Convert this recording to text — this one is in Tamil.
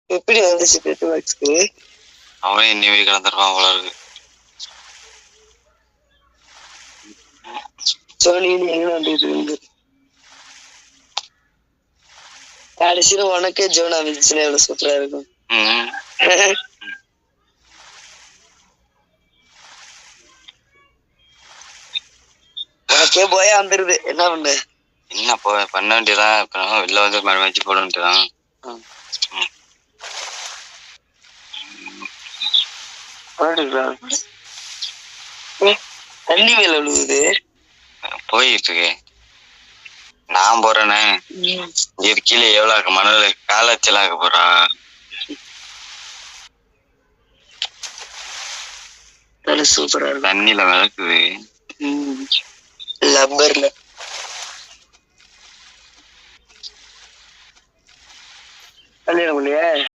எப்படி வந்துச்சு பெட்ரோமாக்ஸ்க்கு? அவனே இன்னிவே கலந்துருப்பான் போல இருக்கு. சோனி எங்க வந்துட்டு இருந்து கடைசியில உனக்கே ஜோன் அமைச்சுன்னா எவ்வளவு சூப்பரா இருக்கும். உனக்கே போயா வந்துருது, என்ன பண்ண? என்ன பண்ண வேண்டியதான். வெளில வந்து வச்சு போட வேண்டியதான். தண்ணி மேல விழுகுது. போயிட்டு இருக்கு. நான் போறேனே கீழே எவ்வளவு மணல் காலச்சலாக்க போறா. சூப்பரா தண்ணியில மிதக்குது. லப்பர்ல கல்யாணம் பண்ணியா?